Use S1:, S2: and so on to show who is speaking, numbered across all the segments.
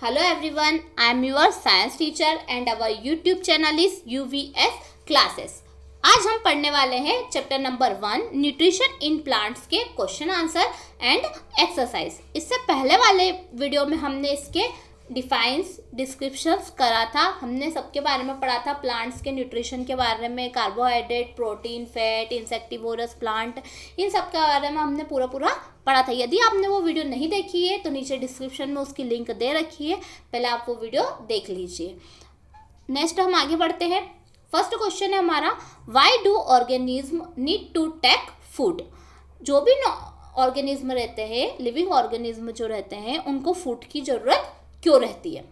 S1: Hello everyone, I am your science teacher and our YouTube channel is UVS Classes. आज हम पढ़ने वाले हैं chapter number 1 nutrition in plants के question answer and exercise. इससे पहले वाले वीडियो में हमने इसके डिस्क्रिप्शंस करा था, हमने सबके बारे में पढ़ा था, प्लांट्स के न्यूट्रिशन के बारे में, carbohydrate, protein, fat, insectivorous plant, इन सब के बारे में हमने पूरा पढ़ा था। यदि आपने वो वीडियो नहीं देखी है तो नीचे डिस्क्रिप्शन में उसकी लिंक दे रखी है, पहले आप वो वीडियो देख लीजिए। नेक्स्ट हम आगे बढ़ते हैं। फर्स्ट क्वेश्चन है हमारा, why do organism need to take food. जो भी ऑर्गेनिज्म रहते हैं, लिविंग ऑर्गेनिज्म जो रहते हैं, उनको फूड की ज़रूरत क्यों रहती है।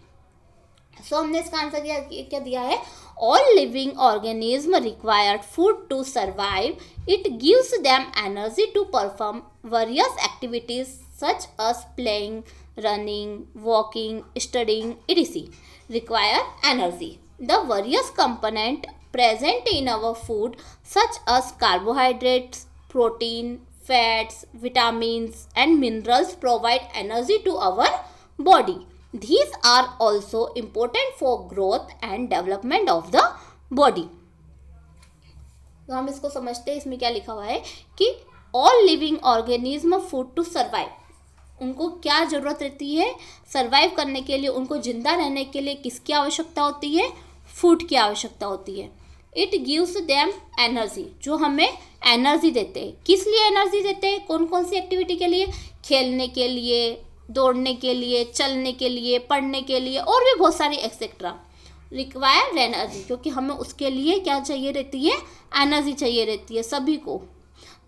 S1: सो हमने इसका आंसर क्या दिया है, all living organism required food to survive, it gives them energy to perform various activities such as playing, running, walking, studying, etc. require energy. The various components present in our food such as carbohydrates, protein, fats, vitamins and minerals provide energy to our body. These are also important for growth and development of the body. तो हम इसको समझते हैं, इसमें क्या लिखा हुआ है कि all living organism food to survive. उनको क्या ज़रूरत रहती है सर्वाइव करने के लिए, उनको जिंदा रहने के लिए किसकी आवश्यकता होती है, फूड की आवश्यकता होती है। इट गिव्स देम एनर्जी, जो हमें एनर्जी देते हैं। किस लिए एनर्जी देते हैं, कौन कौन सी एक्टिविटी के लिए, खेलने के लिए, दौड़ने के लिए, चलने के लिए, पढ़ने के लिए और भी बहुत सारी एक्सेट्रा। रिक्वायर एनर्जी, क्योंकि हमें उसके लिए क्या चाहिए रहती है, एनर्जी चाहिए रहती है सभी को।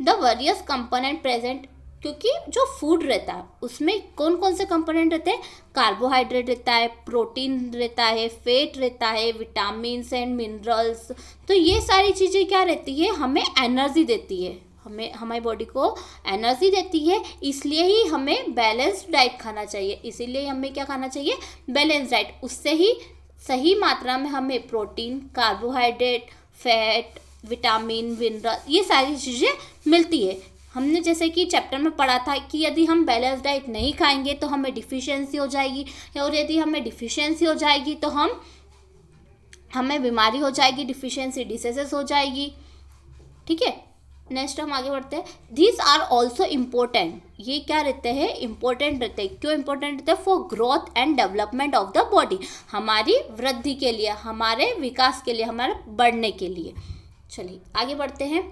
S1: द वेरियस कंपोनेंट प्रेजेंट, क्योंकि जो फूड रहता है उसमें कौन कौन से कंपोनेंट रहते हैं, कार्बोहाइड्रेट रहता है, प्रोटीन रहता है, फैट रहता है, विटामिन्स एंड मिनरल्स। तो ये सारी चीज़ें क्या रहती है, हमें एनर्जी देती है, हमें हमारी बॉडी को एनर्जी देती है। इसलिए ही हमें बैलेंस्ड डाइट खाना चाहिए, इसीलिए हमें क्या खाना चाहिए, बैलेंस डाइट। उससे ही सही मात्रा में हमें protein, carbohydrate, fat, vitamin, mineral, ये सारी चीज़ें मिलती है। हमने जैसे कि चैप्टर में पढ़ा था कि यदि हम बैलेंस डाइट नहीं खाएंगे तो हमें डिफिशियंसी हो जाएगी, और यदि हमें डिफिशियंसी हो जाएगी तो हमें बीमारी हो जाएगी, डिफिशियंसी डिसीजेस हो जाएगी। ठीक है, नेक्स्ट हम आगे बढ़ते हैं। दिस आर ऑल्सो इम्पोर्टेंट, ये क्या रहते हैं, इंपॉर्टेंट रहते हैं। क्यों इंपॉर्टेंट रहते हैं, for growth and development of the body, हमारी वृद्धि के लिए, हमारे विकास के लिए, हमारे बढ़ने के लिए। चलिए आगे बढ़ते हैं।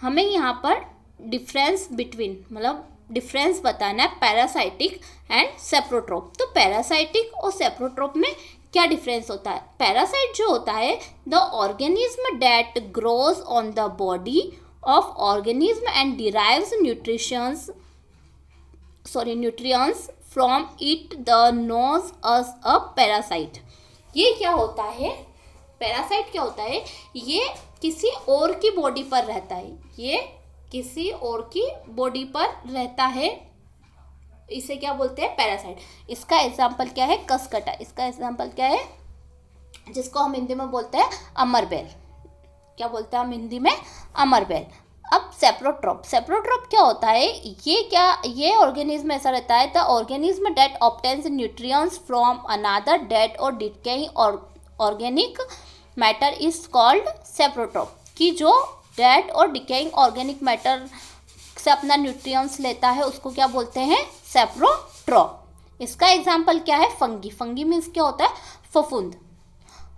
S1: हमें यहाँ पर डिफरेंस बिटवीन, मतलब डिफरेंस बताना है पैरासाइटिक एंड सेप्रोट्रोप। तो पैरासाइटिक और सेप्रोट्रोप में क्या डिफरेंस होता है। पैरासाइट जो होता है, the organism that grows on the body of organism and derives nutrients from it, the knows as a parasite. ये क्या होता है, पैरासाइट क्या होता है, ये किसी और की बॉडी पर रहता है, ये किसी और की बॉडी पर रहता है, इसे क्या बोलते हैं, पैरासाइट। इसका एग्जाम्पल क्या है, कसकटा। इसका एग्जाम्पल क्या है, जिसको हम हिंदी में बोलते हैं अमरबेल। क्या बोलते हैं हम हिंदी में, अमरबेल। अब सेप्रोट्रोप, सेप्रोट्रोप क्या होता है, ये ऑर्गेनिज्म ऐसा रहता है, the organism that obtains nutrients from another dead और decaying organic matter is called saprotroph. कि जो डेड और डिकेइंग ऑर्गेनिक मैटर से अपना न्यूट्रिएंट्स लेता है उसको क्या बोलते हैं, सेप्रोट्रोप। इसका एग्जाम्पल क्या है, फंगी। फंगी मीन्स क्या होता है, फफूंद।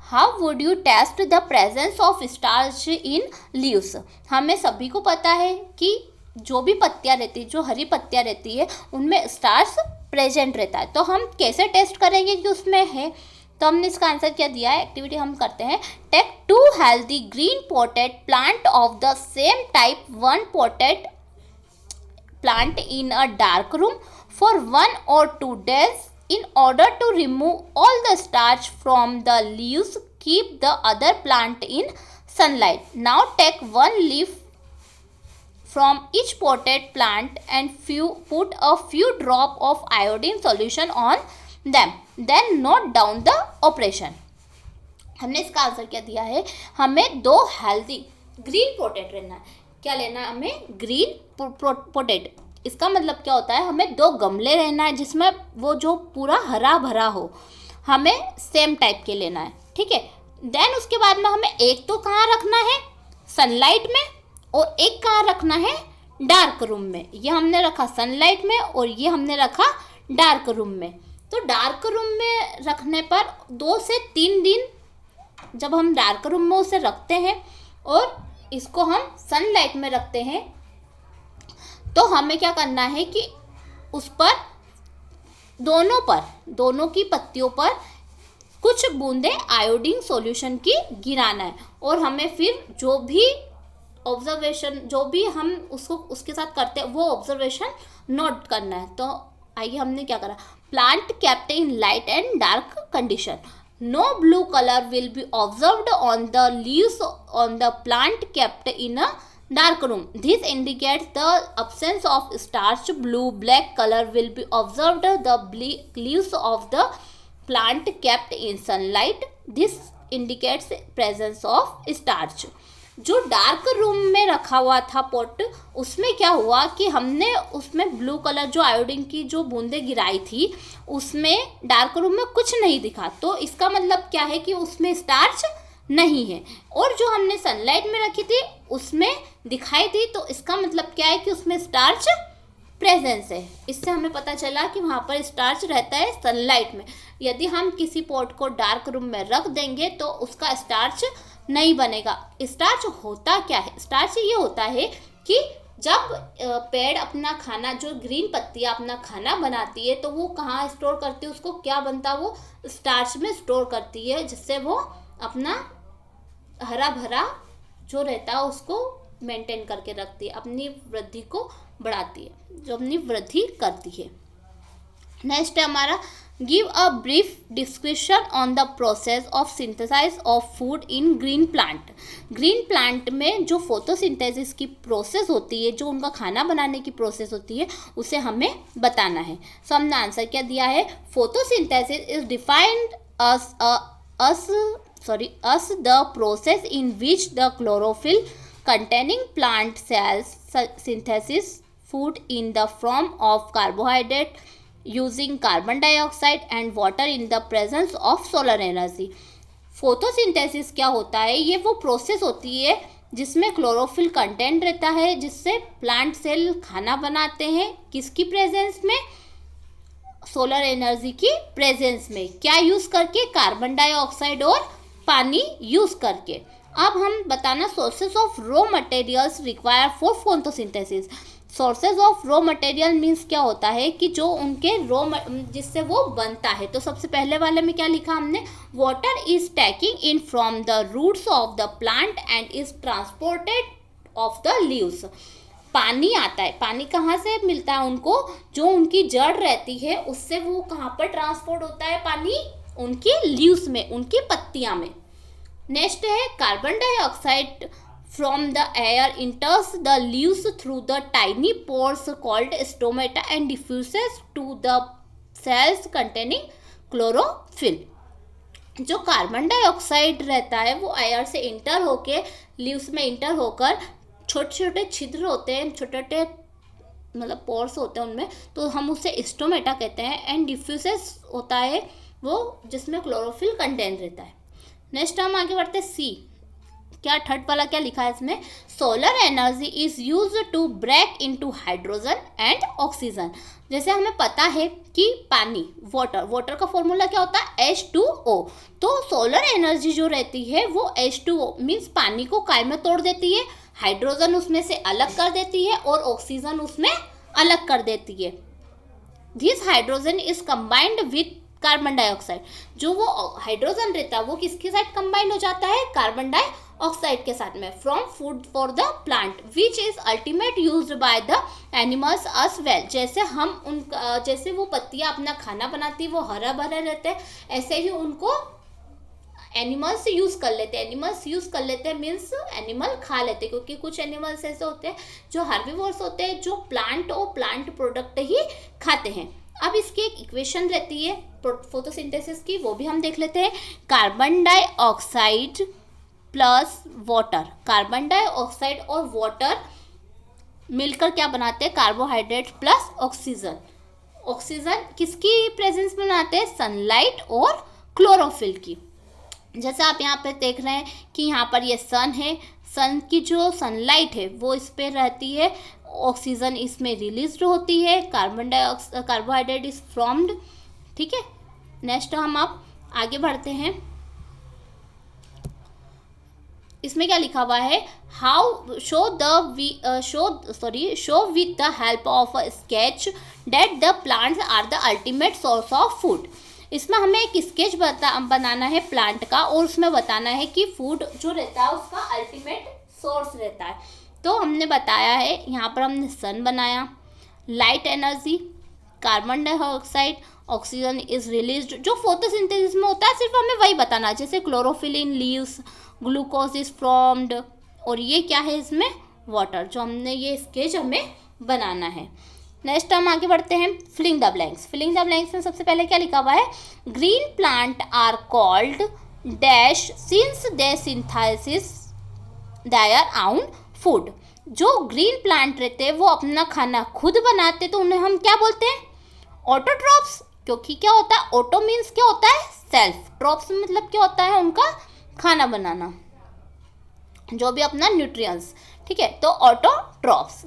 S1: How would you test the presence of starch in leaves. हमें सभी को पता है कि जो भी पत्तियां रहती है, जो हरी पत्तियां रहती है, उनमें स्टार्च प्रेजेंट रहता है। तो हम कैसे टेस्ट करेंगे कि उसमें है, तो हमने इसका आंसर क्या दिया है, एक्टिविटी हम करते हैं। Take 2 healthy green potted plant of the same type, 1 potted plant in a dark room for 1 or 2 days in order to remove all the starch from the leaves. Keep the other plant in sunlight. Now take 1 leaf from each potted plant and put a few drop of iodine solution on them. Then note down the operation. हमने इसका answer क्या दिया है, हमें 2 healthy green पोटेट लेना है। क्या लेना है हमें, ग्रीन पोटेट। इसका मतलब क्या होता है, हमें 2 गमले लेना है जिसमें वो जो पूरा हरा भरा हो, हमें सेम टाइप के लेना है, ठीक है। देन उसके बाद में हमें एक तो कहाँ रखना है, सनलाइट में, और एक कहाँ रखना है, डार्क रूम में। ये हमने रखा सनलाइट में और ये हमने रखा डार्क रूम में। तो डार्क रूम में रखने पर 2 से 3 दिन जब हम डार्क रूम में उसे रखते हैं और इसको हम सनलाइट में रखते हैं, तो हमें क्या करना है कि उस पर दोनों की पत्तियों पर कुछ बूंदे आयोडीन सॉल्यूशन की गिराना है। और हमें फिर जो भी ऑब्जर्वेशन, जो भी हम उसके साथ करते हैं, वो ऑब्जर्वेशन नोट करना है। तो आइए हमने क्या करा, plant kept in light and dark condition, no blue colour will be observed on the leaves on the plant kept in a dark room. This indicates the absence of starch. Blue black color will be observed the leaves of the plant kept in sunlight. This indicates presence of starch. जो dark room में रखा हुआ था pot, उसमें क्या हुआ कि हमने उसमें ब्लू कलर जो आयोडीन की जो बूंदें गिराई थी, उसमें डार्क रूम में कुछ नहीं दिखा। तो इसका मतलब क्या है कि उसमें स्टार्च नहीं है। और जो हमने सनलाइट में रखी थी उसमें दिखाई दी, तो इसका मतलब क्या है कि उसमें स्टार्च प्रेजेंस है। इससे हमें पता चला कि वहाँ पर स्टार्च रहता है सनलाइट में। यदि हम किसी पॉट को डार्क रूम में रख देंगे तो उसका स्टार्च नहीं बनेगा। स्टार्च होता क्या है, स्टार्च ये होता है कि जब पेड़ अपना खाना, जो ग्रीन पत्तियाँ अपना खाना बनाती है, तो वो कहाँ स्टोर करती है, उसको क्या बनता है, वो स्टार्च में स्टोर करती है, जिससे वो अपना हरा भरा जो रहता है उसको मेंटेन करके रखती है, अपनी वृद्धि को बढ़ाती है, जो अपनी वृद्धि करती है। नेक्स्ट है हमारा, give a brief description on the process of synthesize of food in green plant. Green plant में जो फोटोसिंथेसिस की प्रोसेस होती है, जो उनका खाना बनाने की प्रोसेस होती है, उसे हमें बताना है। सो हमने आंसर क्या दिया है, photosynthesis is defined as the process in which the chlorophyll containing plant cells synthesize food in the form of carbohydrate using carbon dioxide and water in the presence of solar energy. Photosynthesis क्या होता है, ये वो process होती है जिसमें chlorophyll content रहता है, जिससे प्लांट सेल खाना बनाते हैं, किसकी प्रेजेंस में, सोलर एनर्जी की प्रेजेंस में। क्या यूज़ करके, कार्बन डाइऑक्साइड और पानी यूज करके। अब हम बताना sources of raw materials require for photosynthesis. Sources of raw material means क्या होता है कि जो उनके जिससे वो बनता है। तो सबसे पहले वाले में क्या लिखा हमने, water is taking in from the roots of the plant and is transported of the leaves. पानी आता है, पानी कहाँ से मिलता है उनको, जो उनकी जड़ रहती है उससे वो कहाँ पर ट्रांसपोर्ट होता है पानी, उनके लीव्स में, उनकी पत्तियां में। नेक्स्ट है, carbon dioxide from the air enters the leaves through the tiny pores called stomata and diffuses to the cells containing chlorophyll. जो कार्बन डाइऑक्साइड रहता है वो एयर से इंटर होके लीव्स में इंटर होकर छोटे छोटे छिद्र होते हैं, छोटे छोटे मतलब पोर्स होते हैं उनमें, तो हम उसे स्टोमेटा कहते हैं। एंड डिफ्यूजेस होता है वो जिसमें क्लोरोफिल कंटेंट रहता है। नेक्स्ट हम आगे बढ़ते हैं, सी क्या थर्ड वाला क्या लिखा है इसमें, solar energy is use to break into hydrogen and oxygen. जैसे हमें पता है कि पानी, वाटर का फॉर्मूला क्या होता है, H2O। तो सोलर एनर्जी जो रहती है वो H2O मीन्स पानी को काय में तोड़ देती है, हाइड्रोजन उसमें से अलग कर देती है और ऑक्सीजन उसमें अलग कर देती है। This hydrogen is combined with carbon dioxide. जो वो हाइड्रोजन रहता है वो किसके साथ कंबाइंड हो जाता है, कार्बन डाइऑक्साइड के साथ में। From food for the plant which is ultimate used by the animals us well. जैसे हम उनका, जैसे वो पत्तियां अपना खाना बनाती है वो हरा भरा रहते हैं, ऐसे ही उनको एनिमल्स यूज कर लेते हैं। एनिमल्स यूज कर लेते हैं मीन्स एनिमल खा लेते हैं, क्योंकि कुछ एनिमल्स ऐसे होते हैं जो हार्बिवोर्स होते हैं, जो प्लांट और प्लांट प्रोडक्ट ही खाते हैं। अब इसकी एक इक्वेशन रहती है फोटोसिंथेसिस की, वो भी हम देख लेते हैं। Carbon dioxide plus water, carbon dioxide और वाटर मिलकर क्या बनाते हैं, कार्बोहाइड्रेट प्लस ऑक्सीजन। ऑक्सीजन किसकी प्रेजेंस में बनाते हैं, सनलाइट और क्लोरोफिल की। जैसे आप यहाँ पे देख रहे हैं कि यहाँ पर ये सन है, सन की जो सनलाइट है वो इस पे रहती है, ऑक्सीजन इसमें रिलीज होती है, कार्बोहाइड्रेट इज फॉर्म्ड। ठीक है, नेक्स्ट हम आप आगे बढ़ते हैं। इसमें क्या लिखा हुआ है, how show with the help of a sketch that the plants are the ultimate source of food. इसमें हमें एक स्केच बनाना है प्लांट का, और उसमें बताना है कि फूड जो रहता है उसका अल्टीमेट सोर्स रहता है। तो हमने बताया है, यहाँ पर हमने सन बनाया, light energy, carbon dioxide, oxygen is released, जो फोटोसिंथेसिस में होता है सिर्फ हमें वही बताना, जैसे chlorophyll in leaves, glucose is formed, और ये क्या है इसमें, वाटर, जो हमने ये स्केच हमें बनाना है। नेक्स्ट हम आगे बढ़ते हैं, filling the blanks. Filling the blanks में सबसे पहले क्या लिखा हुआ है, green plant are called dash since they synthesis their own food. जो ग्रीन प्लांट रहते हैं वो अपना खाना खुद बनाते, तो उन्हें हम क्या बोलते हैं, ऑटोट्रॉप्स। क्योंकि क्या होता है, ऑटो मीन्स क्या होता है, सेल्फ, ट्रॉप्स मतलब क्या होता है, उनका खाना बनाना, जो भी अपना न्यूट्रिएंट्स। ठीक है, तो autotrophs.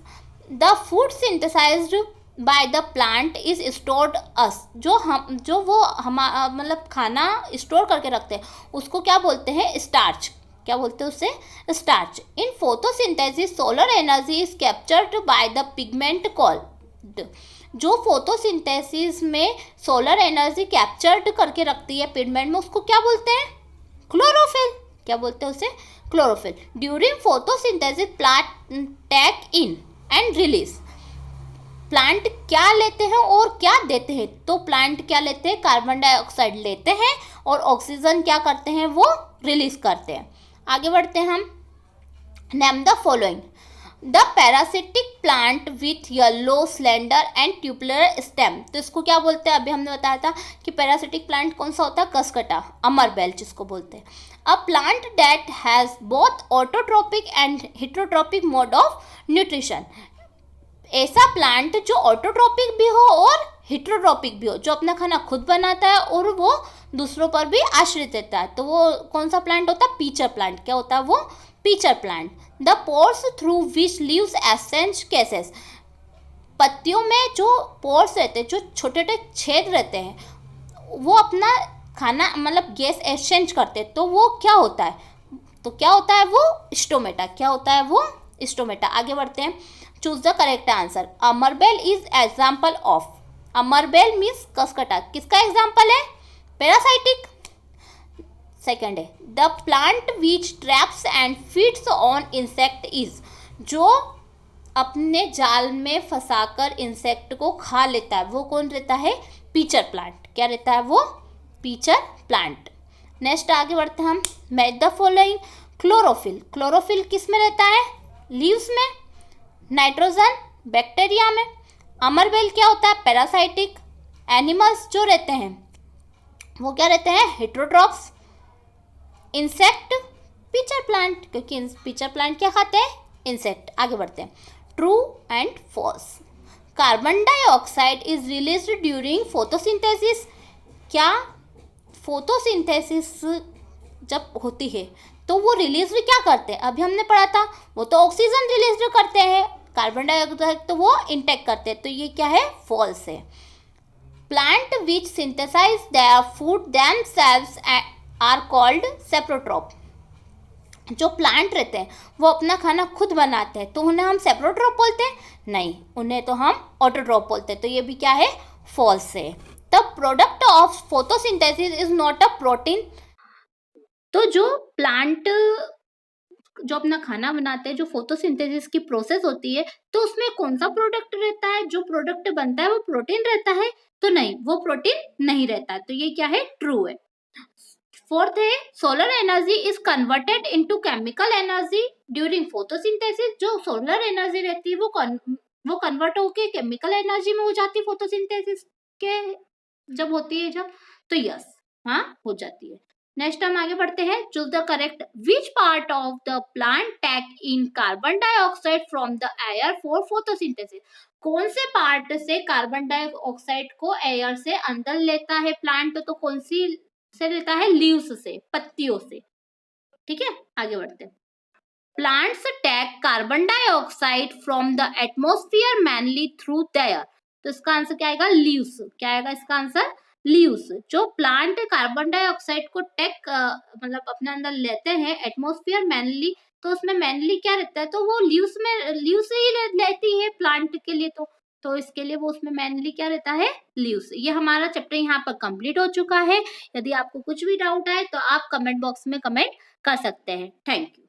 S1: The food synthesised by the plant is stored as, जो वो हम मतलब खाना स्टोर करके रखते हैं उसको क्या बोलते हैं, स्टार्च। क्या बोलते हैं उसे, starch. In photosynthesis solar energy is captured by the pigment called. जो फोटोसिंथेसिस में सोलर एनर्जी कैप्चर्ड करके रखती है पिगमेंट में, उसको क्या बोलते हैं, क्लोरोफिल। क्या बोलते हैं उसे, chlorophyll. During photosynthesis plant take in and release. Plant क्या लेते हैं और क्या देते हैं, तो प्लांट क्या लेते हैं, कार्बन डाइऑक्साइड लेते हैं, और ऑक्सीजन क्या करते हैं, वो रिलीज करते हैं। आगे बढ़ते हैं हम, name the following. The parasitic plant with yellow slender and tubular stem. तो इसको क्या बोलते हैं, अभी हमने बताया था कि पैरासिटिक प्लांट कौन सा होता है, कसकटा, अमरबेल जिसको बोलते हैं। A plant that has both autotrophic and heterotrophic mode of nutrition. ऐसा प्लांट जो ऑटोट्रोपिक भी हो और हेटेरोट्रोपिक भी हो, जो अपना खाना खुद बनाता है और वो दूसरों पर भी आश्रित रहता है, तो वो कौन सा प्लांट होता है, पीचर प्लांट। क्या होता है वो, pitcher plant. The pores through which leaves essence cases. पत्तियों में जो पोर्स रहते हैं, जो छोटे छोटे छेद रहते हैं, वो अपना खाना मतलब गैस एक्सचेंज करते हैं, तो वो क्या होता है, तो क्या होता है वो, स्टोमेटा। क्या होता है वो, स्टोमेटा। आगे बढ़ते हैं, चूज द करेक्ट आंसर। अमरबेल इज एग्जाम्पल ऑफ। अमरबेल मीन्स कसकटा, किसका एग्जाम्पल है, पैरासाइटिक। सेकंड है, the plant which traps and feeds on insect is. जो अपने जाल में फंसाकर इंसेक्ट को खा लेता है वो कौन रहता है, पीचर प्लांट। क्या रहता है वो, पीचर प्लांट। नेक्स्ट आगे बढ़ते हैं हम, match the following. Chlorophyll, chlorophyll किस में रहता है, लीव्स में। नाइट्रोजन, बैक्टीरिया में। अमरबेल क्या होता है, पैरासाइटिक। एनिमल्स जो रहते हैं वो क्या रहते हैं, हेटेरोट्रॉप्स। इंसेक्ट, पीचर प्लांट, क्योंकि पीचर प्लांट क्या खाते हैं, इंसेक्ट। आगे बढ़ते हैं, true and false. Carbon dioxide is released during photosynthesis. क्या फोटोसिंथेसिस जब होती है तो वो रिलीज भी क्या करते हैं, अभी हमने पढ़ा था, वो तो ऑक्सीजन रिलीज करते हैं, कार्बन डाइऑक्साइड तो वो इंटेक करते हैं, तो ये क्या है, फॉल्स है। Plant which synthesize their food themselves are called saprotroph. जो प्लांट रहते हैं वो अपना खाना खुद बनाते हैं, तो उन्हें हम सेप्रोट्रॉप बोलते हैं, नहीं, उन्हें तो हम ऑटोट्रॉप बोलते हैं, तो ये भी क्या है, फॉल्स है। The product of photosynthesis is not a protein. तो जो प्लांट जो अपना खाना बनाते हैं, जो फोटोसिंथेसिस की प्रोसेस होती है, तो उसमें कौन सा प्रोडक्ट रहता है, जो प्रोडक्ट बनता है वो प्रोटीन रहता है, तो नहीं, वो प्रोटीन नहीं रहता, तो ये क्या है, ट्रू है। फोर्थ है, solar energy is converted into chemical energy during photosynthesis. जो सोलर एनर्जी रहती है वो कन्वर्ट होके केमिकल एनर्जी में हो जाती है फोटोसिंथेसिस के जब होती है, जब, तो यस, हाँ हो जाती है। नेक्स्ट हम आगे बढ़ते हैं। Choose the correct which part of the plant take in carbon dioxide from the air for photosynthesis. कौन से पार्ट से कार्बन डाइऑक्साइड को एयर से अंदर लेता है प्लांट, तो कौन सी से लेता है? लीव्स से, पत्तियों से। ठीक है, आगे बढ़ते हैं। Plants take carbon dioxide from the atmosphere mainly through their, तो इसका आंसर क्या आएगा? लीव्स। क्या आएगा इसका आंसर? लीव्स। जो प्लांट कार्बन डाइऑक्साइड को टेक मतलब अपने अंदर लेते हैं एटमोस्फियर मैनली, तो उसमें मैनली क्या रहता है? तो वो लीव्स में, लीव्स से ही लेती है प्लांट के लिए, तो इसके लिए वो उसमें मैनली क्या रहता है? लीव्स। ये हमारा चैप्टर यहाँ पर कंप्लीट हो चुका है। यदि आपको कुछ भी डाउट आए तो आप कमेंट बॉक्स में कमेंट कर सकते हैं। Thank you.